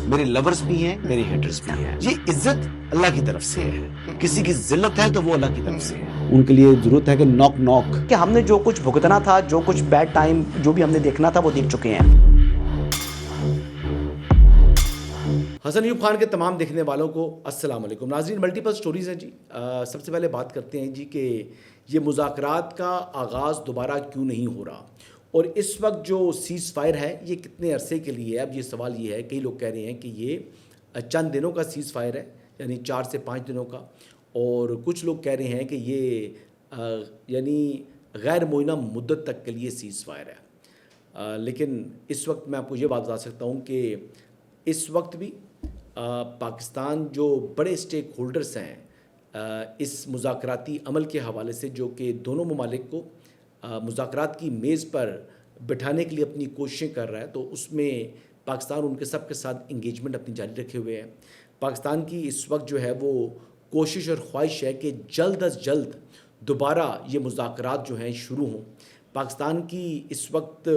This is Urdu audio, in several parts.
میرے لورز بھی ہیں، میرے ہیٹرز بھی ہیں. یہ عزت اللہ کی طرف سے ہے. کسی کی ذلت ہے تو وہ اللہ کی طرف سے ہے. ان کے لیے ضرورت ہے کہ نوک نوک کہ ہم نے جو کچھ بھگتنا تھا، جو کچھ بیڈ ٹائم جو بھی ہم نے دیکھنا تھا وہ دیکھ چکے ہیں. حسن ایوب خان کے تمام دیکھنے والوں کو السلام علیکم. ناظرین، ملٹیپل سٹوریز ہیں جی. سب سے پہلے بات کرتے ہیں جی کہ یہ مذاکرات کا آغاز دوبارہ کیوں نہیں ہو رہا، اور اس وقت جو سیز فائر ہے یہ کتنے عرصے کے لیے ہے. اب یہ سوال یہ ہے، کئی لوگ کہہ رہے ہیں کہ یہ چند دنوں کا سیز فائر ہے، یعنی 4 سے 5 دنوں کا، اور کچھ لوگ کہہ رہے ہیں کہ یہ یعنی غیر معینہ مدت تک کے لیے سیز فائر ہے. لیکن اس وقت میں آپ کو یہ بات بتا سکتا ہوں کہ اس وقت بھی پاکستان جو بڑے اسٹیک ہولڈرز ہیں اس مذاکراتی عمل کے حوالے سے، جو کہ دونوں ممالک کو مذاکرات کی میز پر بٹھانے کے لیے اپنی کوششیں کر رہا ہے، تو اس میں پاکستان ان کے سب کے ساتھ انگیجمنٹ اپنی جاری رکھے ہوئے ہیں. پاکستان کی اس وقت جو ہے وہ کوشش اور خواہش ہے کہ جلد از جلد دوبارہ یہ مذاکرات جو ہیں شروع ہوں. پاکستان کی اس وقت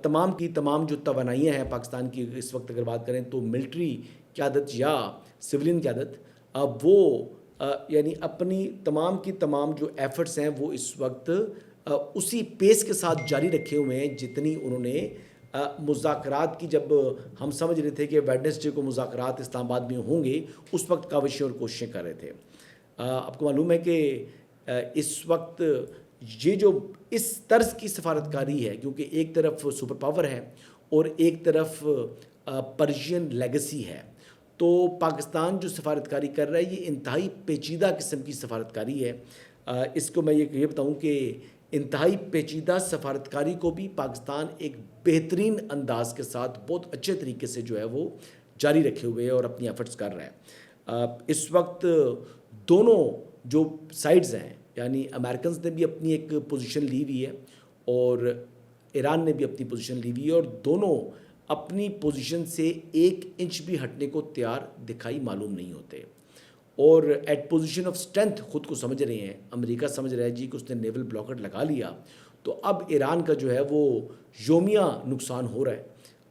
تمام کی تمام جو توانائیاں ہیں پاکستان کی، اس وقت اگر بات کریں تو ملٹری قیادت یا سویلین قیادت، وہ یعنی اپنی تمام کی تمام جو ایفرٹس ہیں وہ اس وقت اسی پیس کے ساتھ جاری رکھے ہوئے ہیں جتنی انہوں نے مذاکرات کی، جب ہم سمجھ رہے تھے کہ ویڈنسڈے کو مذاکرات اسلام آباد میں ہوں گے، اس وقت کاوشیں اور کوششیں کر رہے تھے. آپ کو معلوم ہے کہ اس وقت یہ جو اس طرز کی سفارتکاری ہے، کیونکہ ایک طرف سپر پاور ہے اور ایک طرف پرشین لیگسی ہے، تو پاکستان جو سفارتکاری کر رہا ہے یہ انتہائی پیچیدہ قسم کی سفارتکاری ہے. اس کو میں یہ بتاؤں کہ انتہائی پیچیدہ سفارتکاری کو بھی پاکستان ایک بہترین انداز کے ساتھ بہت اچھے طریقے سے جو ہے وہ جاری رکھے ہوئے اور اپنی ایفرٹس کر رہا ہے. اس وقت دونوں جو سائڈز ہیں، یعنی امریکنز نے بھی اپنی ایک پوزیشن لی ہوئی ہے اور ایران نے بھی اپنی پوزیشن لی ہوئی ہے، اور دونوں اپنی پوزیشن سے 1 انچ بھی ہٹنے کو تیار دکھائی معلوم نہیں ہوتے، اور ایٹ پوزیشن آف اسٹرینتھ خود کو سمجھ رہے ہیں. امریکہ سمجھ رہا ہے جی کہ اس نے نیول بلاکٹ لگا لیا، تو اب ایران کا جو ہے وہ یومیہ نقصان ہو رہا ہے،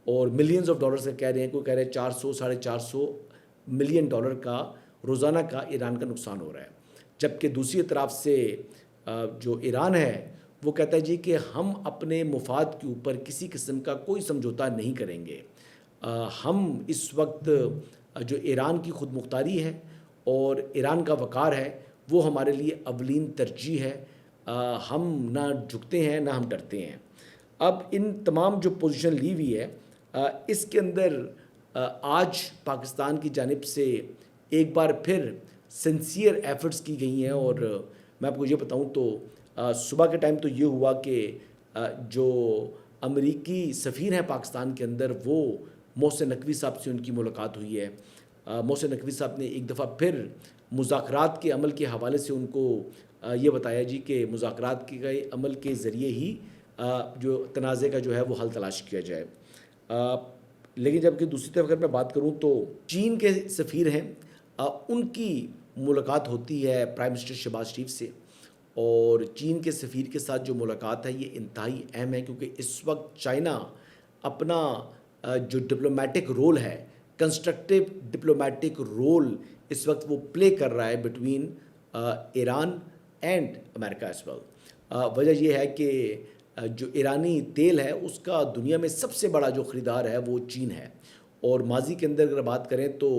اور ملینز آف ڈالرز کا کہہ رہے ہیں، کوئی کہہ رہے ہیں 400-450 ملین ڈالر کا روزانہ کا ایران کا نقصان ہو رہا ہے. جبکہ دوسری طرف سے جو ایران ہے وہ کہتا ہے جی کہ ہم اپنے مفاد کے اوپر کسی قسم کا کوئی سمجھوتا نہیں کریں گے. ہم اس وقت جو ایران کی خود مختاری ہے اور ایران کا وقار ہے وہ ہمارے لیے اولین ترجیح ہے. ہم نہ جھکتے ہیں نہ ہم ڈرتے ہیں. اب ان تمام جو پوزیشن لی ہوئی ہے، اس کے اندر آج پاکستان کی جانب سے ایک بار پھر سنسیئر ایفرٹس کی گئی ہیں، اور میں آپ کو یہ بتاؤں تو صبح کے ٹائم تو یہ ہوا کہ جو امریکی سفیر ہیں پاکستان کے اندر، وہ محسن نقوی صاحب سے ان کی ملاقات ہوئی ہے. محسن نقوی صاحب نے ایک دفعہ پھر مذاکرات کے عمل کے حوالے سے ان کو یہ بتایا جی کہ مذاکرات کے عمل کے ذریعے ہی جو تنازع کا جو ہے وہ حل تلاش کیا جائے. لیکن جبکہ دوسری طرف اگر میں بات کروں تو چین کے سفیر ہیں، ان کی ملاقات ہوتی ہے پرائم منسٹر شہباز شریف سے، اور چین کے سفیر کے ساتھ جو ملاقات ہے یہ انتہائی اہم ہے، کیونکہ اس وقت چائنا اپنا جو ڈپلومیٹک رول ہے، کنسٹرکٹیو ڈپلومیٹک رول اس وقت وہ پلے کر رہا ہے بٹوین ایران اینڈ امریکہ ایز ویل. وجہ یہ ہے کہ جو ایرانی تیل ہے اس کا دنیا میں سب سے بڑا جو خریدار ہے وہ چین ہے، اور ماضی کے اندر اگر بات کریں تو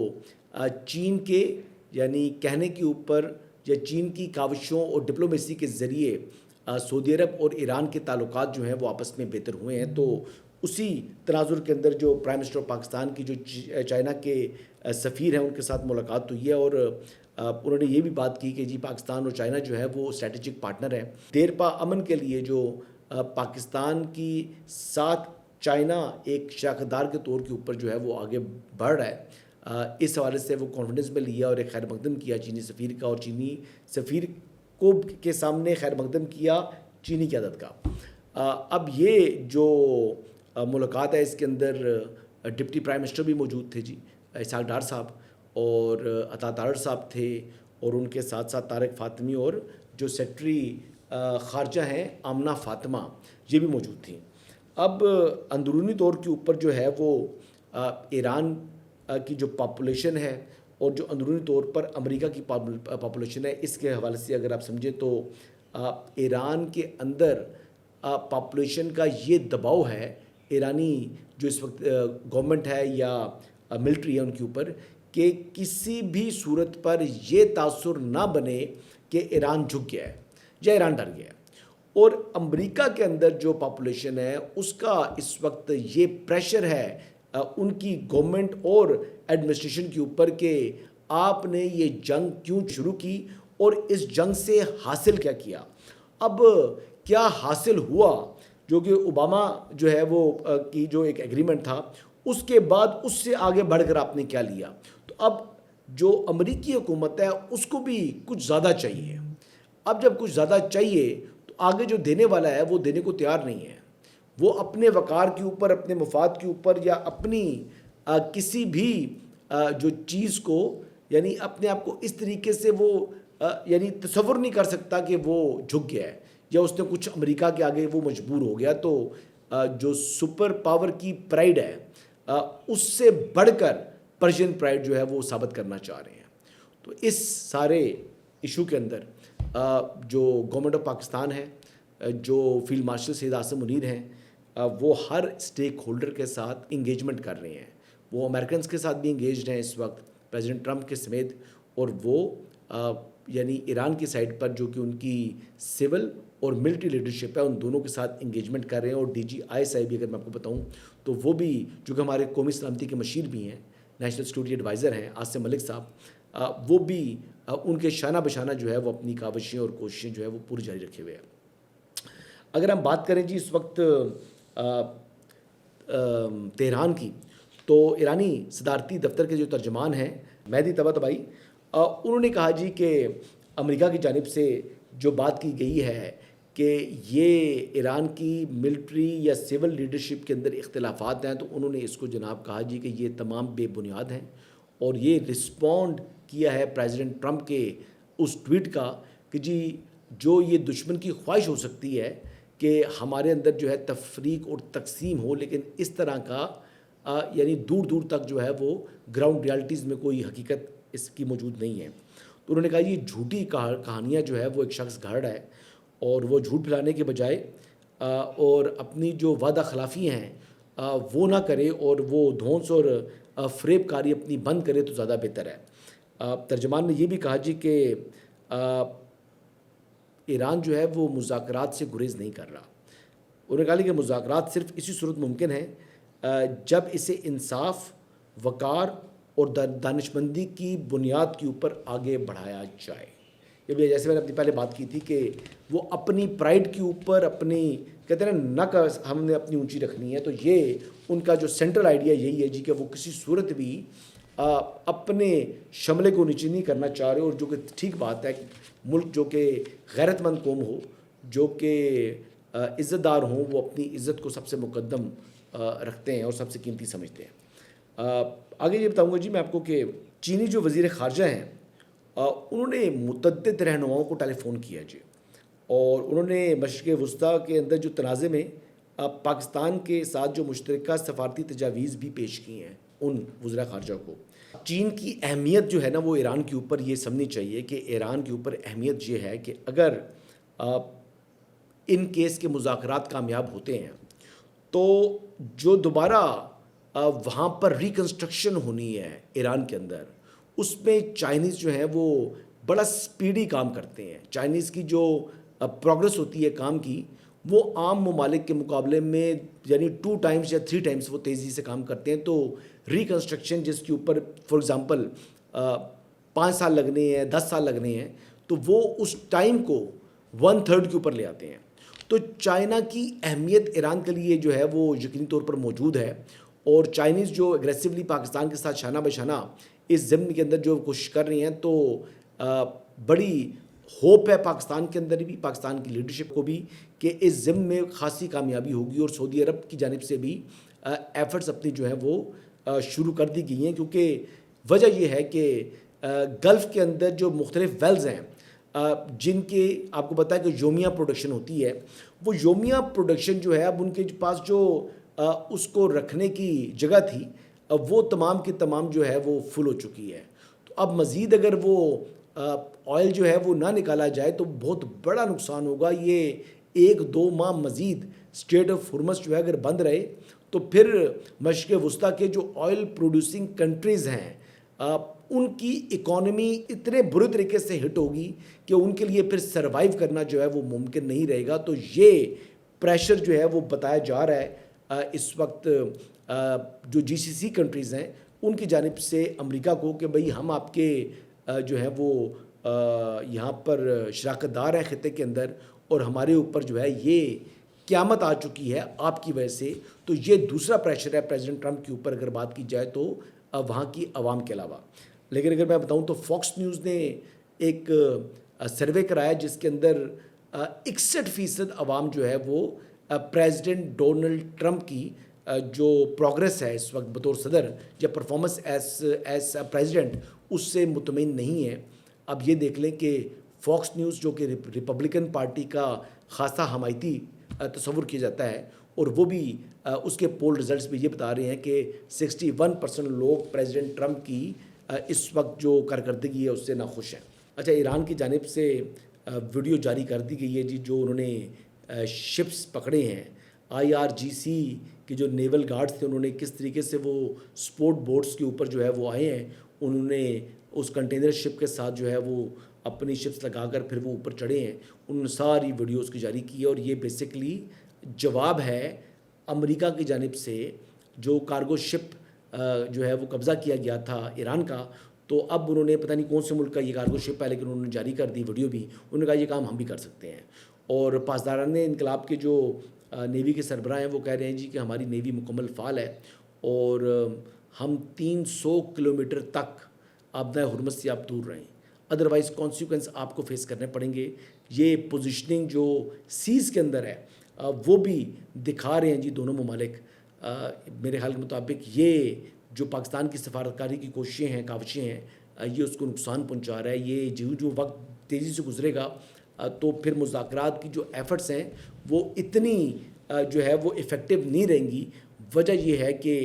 چین کے یعنی کہنے کے اوپر یا چین کی کاوشوں اور ڈپلومیسی کے ذریعے سعودی عرب اور ایران کے تعلقات جو ہیں وہ آپس میں بہتر ہوئے ہیں. تو اسی تناظر کے اندر جو پرائم منسٹر آف پاکستان کی جو چائنا کے سفیر ہیں ان کے ساتھ ملاقات ہوئی ہے، اور انہوں نے یہ بھی بات کی کہ جی پاکستان اور چائنا جو ہے وہ اسٹریٹجک پارٹنر ہے. دیرپا امن کے لیے جو پاکستان کی ساتھ چائنا ایک شراکت دار کے طور کے اوپر جو ہے وہ آگے بڑھ رہا ہے، اس حوالے سے وہ کانفیڈنس میں لیا اور ایک خیر مقدم کیا چینی سفیر کا، اور چینی سفیر کو کے سامنے خیر مقدم کیا چینی قیادت کا. اب یہ جو ملاقات ہے اس کے اندر ڈپٹی پرائم منسٹر بھی موجود تھے جی، اسحاق ڈار صاحب، اور عطا تارڑ صاحب تھے، اور ان کے ساتھ ساتھ طارق فاطمی، اور جو سیکرٹری خارجہ ہیں آمنہ فاطمہ، یہ بھی موجود تھیں. اب اندرونی طور کے اوپر جو ہے وہ ایران کی جو پاپولیشن ہے اور جو اندرونی طور پر امریکہ کی پاپولیشن ہے، اس کے حوالے سے اگر آپ سمجھیں تو ایران کے اندر پاپولیشن کا یہ دباؤ ہے ایرانی جو اس وقت گورنمنٹ ہے یا ملٹری ہے ان کے اوپر، کہ کسی بھی صورت پر یہ تاثر نہ بنے کہ ایران جھک گیا ہے یا ایران ڈر گیا ہے. اور امریکہ کے اندر جو پاپولیشن ہے اس کا اس وقت یہ پریشر ہے ان کی گورنمنٹ اور ایڈمنسٹریشن کے اوپر کہ آپ نے یہ جنگ کیوں شروع کی اور اس جنگ سے حاصل کیا کیا. اب کیا حاصل ہوا، جو کہ اوباما جو ہے وہ کی جو ایک ایگریمنٹ تھا، اس کے بعد اس سے آگے بڑھ کر آپ نے کیا لیا. تو اب جو امریکی حکومت ہے اس کو بھی کچھ زیادہ چاہیے. اب جب کچھ زیادہ چاہیے تو آگے جو دینے والا ہے وہ دینے کو تیار نہیں ہے. وہ اپنے وقار کے اوپر، اپنے مفاد کے اوپر، یا اپنی کسی بھی جو چیز کو، یعنی اپنے آپ کو اس طریقے سے وہ یعنی تصور نہیں کر سکتا کہ وہ جھک گیا ہے یا اس نے کچھ امریکہ کے آگے وہ مجبور ہو گیا. تو جو سپر پاور کی پرائیڈ ہے اس سے بڑھ کر پرشین پرائیڈ جو ہے وہ ثابت کرنا چاہ رہے ہیں. تو اس سارے ایشو کے اندر جو گورنمنٹ آف پاکستان ہے، جو فیلڈ مارشل سید عاصم منیر ہیں، وہ ہر اسٹیک ہولڈر کے ساتھ انگیجمنٹ کر رہے ہیں. وہ امریکنز کے ساتھ بھی انگیجڈ ہیں اس وقت، پریزیڈنٹ ٹرمپ کے سمیت، اور وہ یعنی ایران کی سائڈ پر جو کہ ان کی سول اور ملٹری لیڈرشپ ہے ان دونوں کے ساتھ انگیجمنٹ کر رہے ہیں. اور DGI بھی اگر میں آپ کو بتاؤں تو وہ بھی جو کہ ہمارے قومی سلامتی کے مشیر بھی ہیں، نیشنل سیکورٹی ایڈوائزر ہیں عاصم ملک صاحب، وہ بھی ان کے شانہ بشانہ جو ہے وہ اپنی کاوشیں اور کوششیں جو ہے وہ پوری جاری رکھے ہوئے ہیں. اگر ہم بات کریں جی اس وقت تہران کی، تو ایرانی صدارتی دفتر کے جو ترجمان ہیں مہدی طباطبائی، انہوں نے کہا جی کہ امریکہ کی جانب سے جو بات کی گئی ہے کہ یہ ایران کی ملٹری یا سول لیڈرشپ کے اندر اختلافات ہیں، تو انہوں نے اس کو جناب کہا جی کہ یہ تمام بے بنیاد ہیں. اور یہ رسپونڈ کیا ہے پریزیڈنٹ ٹرمپ کے اس ٹویٹ کا کہ جی جو یہ دشمن کی خواہش ہو سکتی ہے کہ ہمارے اندر جو ہے تفریق اور تقسیم ہو، لیکن اس طرح کا یعنی دور دور تک جو ہے وہ گراؤنڈ ریالٹیز میں کوئی حقیقت اس کی موجود نہیں ہے. تو انہوں نے کہا یہ جھوٹی کہانیاں جو ہے وہ ایک شخص گھڑ رہا ہے، اور وہ جھوٹ پھیلانے کے بجائے اور اپنی جو وعدہ خلافی ہیں وہ نہ کرے اور وہ دھونس اور فریب کاری اپنی بند کرے تو زیادہ بہتر ہے. ترجمان نے یہ بھی کہا جی کہ ایران جو ہے وہ مذاکرات سے گریز نہیں کر رہا. انہوں نے کہا کہ مذاکرات صرف اسی صورت ممکن ہے جب اسے انصاف، وقار اور دانشمندی کی بنیاد کے اوپر آگے بڑھایا جائے. یہ بھی جیسے میں نے اپنی پہلے بات کی تھی کہ وہ اپنی پرائیڈ کے اوپر، اپنی کہتے ہیں نا نک ہم نے اپنی اونچی رکھنی ہے، تو یہ ان کا جو سینٹرل آئیڈیا یہی ہے جی کہ وہ کسی صورت بھی اپنے شملے کو نیچے نہیں کرنا چاہ رہے. اور جو کہ ٹھیک بات ہے، ملک جو کہ غیرت مند قوم ہو، جو کہ عزت دار ہوں، وہ اپنی عزت کو سب سے مقدم رکھتے ہیں اور سب سے قیمتی سمجھتے ہیں. آگے یہ بتاؤں گا جی میں آپ کو کہ چینی جو وزیر خارجہ ہیں انہوں نے متعدد رہنماؤں کو ٹیلی فون کیا جی، اور انہوں نے مشرق وسطیٰ کے اندر جو تنازع میں پاکستان کے ساتھ جو مشترکہ سفارتی تجاویز بھی پیش کی ہیں ان وزراء خارجہ کو. چین کی اہمیت جو ہے نا وہ ایران کے اوپر یہ سمجھنی چاہیے کہ ایران کے اوپر اہمیت یہ ہے کہ اگر ان کیس کے مذاکرات کامیاب ہوتے ہیں تو جو دوبارہ وہاں پر ریکنسٹرکشن ہونی ہے ایران کے اندر، اس میں چائنیز جو ہیں وہ بڑا سپیڈی کام کرتے ہیں. چائنیز کی جو پروگرس ہوتی ہے کام کی، وہ عام ممالک کے مقابلے میں یعنی 2 ٹائمز یا 3 ٹائمز وہ تیزی سے کام کرتے ہیں. تو ریکنسٹرکشن جس کے اوپر فار ایگزامپل 5 سال لگنے ہیں، 10 سال لگنے ہیں، تو وہ اس ٹائم کو 1/3 کے اوپر لے آتے ہیں. تو چائنا کی اہمیت ایران کے لیے جو ہے وہ یقینی طور پر موجود ہے، اور چائنیز جو اگریسولی پاکستان کے ساتھ شانہ بشانہ اس ضمن کے اندر جو کوشش کر رہی ہیں، تو بڑی ہوپ ہے پاکستان کے اندر بھی، پاکستان کی لیڈرشپ کو بھی، کہ اس ضمن میں خاصی کامیابی ہوگی. اور سعودی عرب کی جانب سے بھی ایفرٹس اپنی جو ہیں وہ شروع کر دی گئی ہیں، کیونکہ وجہ یہ ہے کہ گلف کے اندر جو مختلف ویلز ہیں جن کے آپ کو پتہ ہے کہ یومیہ پروڈکشن ہوتی ہے، وہ یومیہ پروڈکشن جو ہے اب ان کے پاس جو اس کو رکھنے کی جگہ تھی وہ تمام کی تمام جو ہے وہ فل ہو چکی ہے. تو اب مزید اگر وہ آئل جو ہے وہ نہ نکالا جائے تو بہت بڑا نقصان ہوگا. یہ 1-2 ماہ مزید اسٹریٹ آف ہرمز جو ہے اگر بند رہے تو پھر مشرق وسطیٰ کے جو آئل پروڈیوسنگ کنٹریز ہیں ان کی اکانومی اتنے برے طریقے سے ہٹ ہوگی کہ ان کے لیے پھر سروائیو کرنا جو ہے وہ ممکن نہیں رہے گا. تو یہ پریشر جو ہے وہ بتایا جا رہا ہے اس وقت جو GCC کنٹریز ہیں ان کی جانب سے امریکہ کو کہ بھئی ہم آپ کے جو ہے وہ یہاں پر شراکت دار ہیں خطے کے اندر اور ہمارے اوپر جو ہے یہ قیامت آ چکی ہے آپ کی وجہ سے. تو یہ دوسرا پریشر ہے پریزیڈنٹ ٹرمپ کے اوپر اگر بات کی جائے تو وہاں کی عوام کے علاوہ. لیکن اگر میں بتاؤں تو فاکس نیوز نے ایک سروے کرایا جس کے اندر 61% عوام جو ہے وہ پریزیڈنٹ ڈونلڈ ٹرمپ کی جو پروگرس ہے اس وقت بطور صدر یا پرفارمنس ایز پریزیڈنٹ اس سے مطمئن نہیں ہے. اب یہ دیکھ لیں کہ فاکس نیوز جو کہ ریپبلکن پارٹی کا خاصا حمایتی تصور کیا جاتا ہے اور وہ بھی اس کے پول ریزلٹس بھی یہ بتا رہے ہیں کہ 61% لوگ پریزیڈنٹ ٹرمپ کی اس وقت جو کارکردگی ہے اس سے ناخوش ہیں. اچھا، ایران کی جانب سے ویڈیو جاری کر دی گئی ہے جی جو انہوں نے شپس پکڑے ہیں. IRGC کے جو نیول گارڈز تھے انہوں نے کس طریقے سے وہ سپورٹ بوٹس کے اوپر جو ہے وہ آئے ہیں. انہوں نے اس کنٹینر شپ کے ساتھ جو ہے وہ اپنی شپس لگا کر پھر وہ اوپر چڑھے ہیں. انہوں نے ساری ویڈیوز کی جاری کی ہے اور یہ بیسیکلی جواب ہے امریکہ کی جانب سے جو کارگو شپ جو ہے وہ قبضہ کیا گیا تھا ایران کا. تو اب انہوں نے پتہ نہیں کون سے ملک کا یہ کارگو شپ ہے لیکن انہوں نے جاری کر دی ویڈیو بھی. انہوں نے کہا یہ کام ہم بھی کر سکتے ہیں. اور پاسداران انقلاب کے جو نیوی کے سربراہ ہیں وہ کہہ رہے ہیں جی کہ ہماری نیوی مکمل فعال ہے اور ہم 300 کلومیٹر تک آبنائے ہرمز سے آپ دور رہیں ادروائز کانسیکوینس آپ کو فیس کرنے پڑیں گے. یہ پوزیشننگ جو سیز کے اندر ہے وہ بھی دکھا رہے ہیں جی دونوں ممالک. میرے خیال کے مطابق یہ جو پاکستان کی سفارتکاری کی کوششیں ہیں کاوشیں ہیں یہ اس کو نقصان پہنچا رہا ہے. یہ جو وقت تیزی سے گزرے گا تو پھر مذاکرات کی جو ایفرٹس ہیں وہ اتنی جو ہے وہ افیکٹو نہیں رہیں گی. وجہ یہ ہے کہ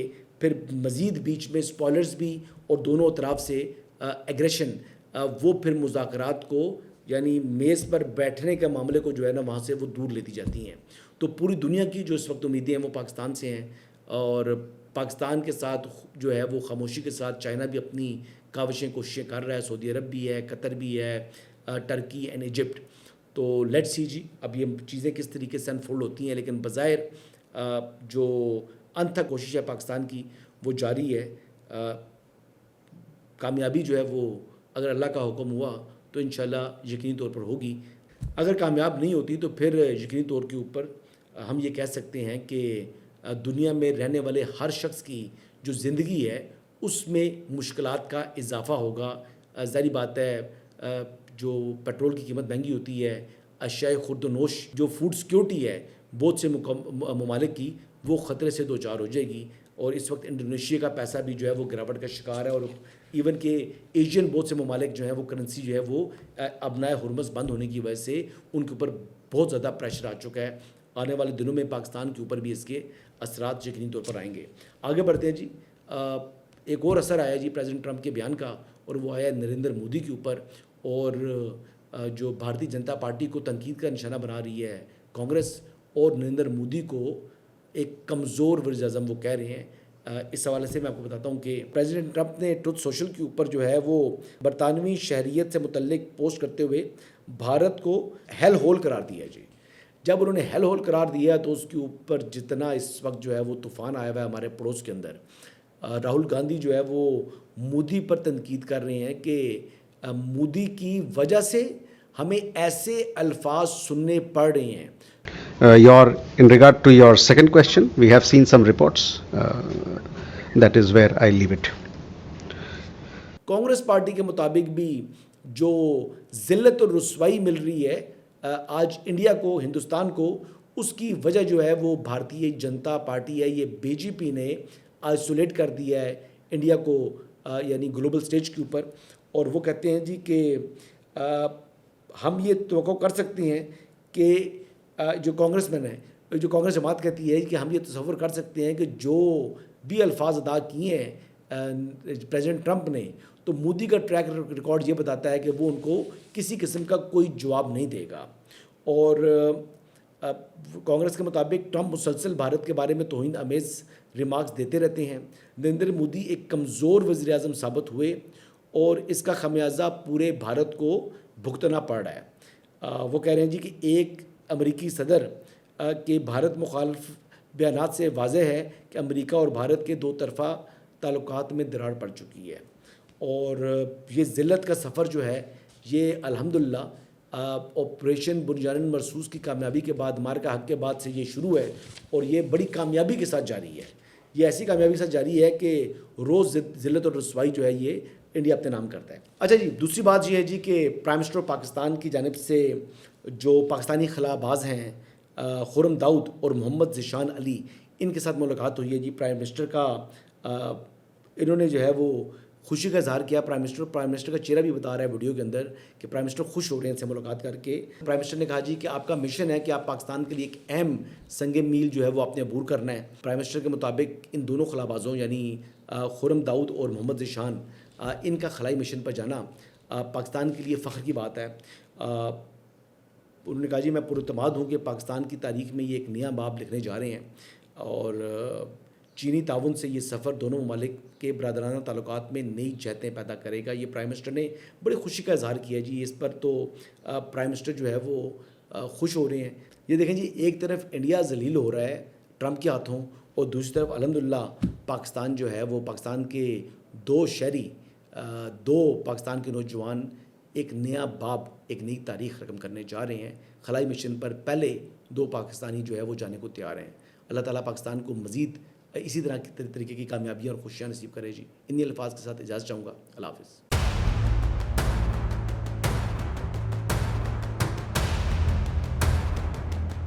پھر مزید بیچ میں اسپوائلرز بھی اور دونوں اطراف سے ایگریشن وہ پھر مذاکرات کو یعنی میز پر بیٹھنے کے معاملے کو جو ہے نا وہاں سے وہ دور لیتی جاتی ہیں. تو پوری دنیا کی جو اس وقت امیدیں ہیں وہ پاکستان سے ہیں اور پاکستان کے ساتھ جو ہے وہ خاموشی کے ساتھ چائنا بھی اپنی کاوشیں کوششیں کر رہا ہے. سعودی عرب بھی ہے, قطر بھی ہے, ٹرکی اینڈ ایجپٹ. تو لیٹ سی جی اب یہ چیزیں کس طریقے سے انفولڈ ہوتی ہیں لیکن بظاہر جو انتھا کوشش ہے پاکستان کی وہ جاری ہے. کامیابی جو ہے وہ اگر اللہ کا حکم ہوا تو انشاءاللہ یقینی طور پر ہوگی. اگر کامیاب نہیں ہوتی تو پھر یقینی طور کے اوپر ہم یہ کہہ سکتے ہیں کہ دنیا میں رہنے والے ہر شخص کی جو زندگی ہے اس میں مشکلات کا اضافہ ہوگا. ظاہری بات ہے جو پیٹرول کی قیمت مہنگی ہوتی ہے, اشیاء خورد و نوش جو فوڈ سیکیورٹی ہے بہت سے ممالک کی وہ خطرے سے دوچار ہو جائے گی. اور اس وقت انڈونیشیا کا پیسہ بھی جو ہے وہ گراوٹ کا شکار ہے اور ایون کہ ایشین بہت سے ممالک جو ہیں وہ کرنسی جو ہے وہ ابنائے ہرمز بند ہونے کی وجہ سے ان کے اوپر بہت زیادہ پریشر آ چکا ہے. آنے والے دنوں میں پاکستان کے اوپر بھی اس کے اثرات یقینی طور پر آئیں گے. آگے بڑھتے ہیں جی. ایک اور اثر آیا جی پریزیڈنٹ ٹرمپ کے بیان کا اور وہ آیا نریندر مودی کے اوپر. اور جو بھارتی جنتا پارٹی کو تنقید کا نشانہ بنا رہی ہے کانگریس اور نریندر مودی کو ایک کمزور وزیر اعظم وہ کہہ رہے ہیں. اس حوالے سے میں آپ کو بتاتا ہوں کہ پریزیڈنٹ ٹرمپ نے ٹروتھ سوشل کے اوپر جو ہے وہ برطانوی شہریت سے متعلق پوسٹ کرتے ہوئے بھارت کو ہیل ہول قرار دیا جی. جب انہوں نے ہیل ہول قرار دیا تو اس کے اوپر جتنا اس وقت جو ہے وہ طوفان آیا ہوا ہے ہمارے پڑوس کے اندر. راہل گاندھی جو ہے وہ مودی پر تنقید کر رہے ہیں کہ مودی کی وجہ سے ہمیں ایسے الفاظ سننے پڑ رہے ہیں. In regard to your second question, we have seen some reports. That is where I leave it. Congress party کے مطابق بھی جو ذلت اور رسوائی مل رہی ہے آج انڈیا کو, ہندوستان کو, اس کی وجہ جو ہے وہ بھارتی جنتا پارٹی ہے. یہ بی جے پی نے آئسولیٹ کر دیا ہے انڈیا کو یعنی گلوبل سٹیج کے اوپر. اور وہ کہتے ہیں جی کہ ہم یہ توقع کر سکتے ہیں کہ جو کانگریس مین ہے, جو کانگریس جماعت کہتی ہے کہ ہم یہ تصور کر سکتے ہیں کہ جو بھی الفاظ ادا کیے ہیں پریزیڈنٹ ٹرمپ نے, تو مودی کا ٹریک ریکارڈ یہ بتاتا ہے کہ وہ ان کو کسی قسم کا کوئی جواب نہیں دے گا. اور کانگریس کے مطابق ٹرمپ مسلسل بھارت کے بارے میں توہین آمیز ریمارکس دیتے رہتے ہیں. نریندر مودی ایک کمزور وزیر اعظم ثابت ہوئے اور اس کا خمیازہ پورے بھارت کو بھگتنا پڑ رہا ہے. وہ کہہ رہے ہیں جی کہ ایک امریکی صدر کے بھارت مخالف بیانات سے واضح ہے کہ امریکہ اور بھارت کے دو طرفہ تعلقات میں دراڑ پڑ چکی ہے. اور یہ ذلت کا سفر جو ہے یہ الحمدللہ آپریشن بنیان مرصوص کی کامیابی کے بعد, مارکا حق کے بعد سے یہ شروع ہے اور یہ بڑی کامیابی کے ساتھ جاری ہے. یہ ایسی کامیابی کے ساتھ جاری ہے کہ روز ذلت اور رسوائی جو ہے یہ انڈیا اپنے نام کرتا ہے. اچھا جی, دوسری بات یہ ہے جی کہ پرائم منسٹر پاکستان کی جانب سے جو پاکستانی خلا باز ہیں خرم داؤد اور محمد ذیشان علی, ان کے ساتھ ملاقات ہوئی ہے جی. پرائم منسٹر کا انہوں نے جو ہے وہ خوشی کا اظہار کیا. پرائم منسٹر کا چہرہ بھی بتا رہا ہے ویڈیو کے اندر کہ پرائم منسٹر خوش ہو رہے ہیں ان سے ملاقات کر کے. پرائم منسٹر نے کہا جی کہ آپ کا مشن ہے کہ آپ پاکستان کے لیے ایک اہم سنگ میل جو ہے وہ آپ نے عبور کرنا ہے. پرائم منسٹر کے مطابق ان دونوں خلا بازوں یعنی خرم داؤد اور محمد ذیشان, ان کا خلائی مشن پر جانا پاکستان کے لیے فخر کی بات ہے. انہوں نے کہا جی میں پراعتماد ہوں کہ پاکستان کی تاریخ میں یہ ایک نیا باب لکھنے جا رہے ہیں اور چینی تعاون سے یہ سفر دونوں ممالک کے برادرانہ تعلقات میں نئی جہتیں پیدا کرے گا. یہ پرائم منسٹر نے بڑی خوشی کا اظہار کیا جی. اس پر تو پرائم منسٹر جو ہے وہ خوش ہو رہے ہیں. یہ دیکھیں جی, ایک طرف انڈیا ذلیل ہو رہا ہے ٹرمپ کے ہاتھوں اور دوسری طرف الحمدللہ پاکستان جو ہے وہ پاکستان کے دو شہری, دو پاکستان کے نوجوان ایک نیا باب, ایک نئی تاریخ رقم کرنے جا رہے ہیں. خلائی مشن پر پہلے دو پاکستانی جو ہے وہ جانے کو تیار ہیں. اللہ تعالیٰ پاکستان کو مزید اسی طرح کے طریقے کی کامیابیاں اور خوشیاں نصیب کرے جی. انہی الفاظ کے ساتھ اجازت چاہوں گا. اللہ حافظ.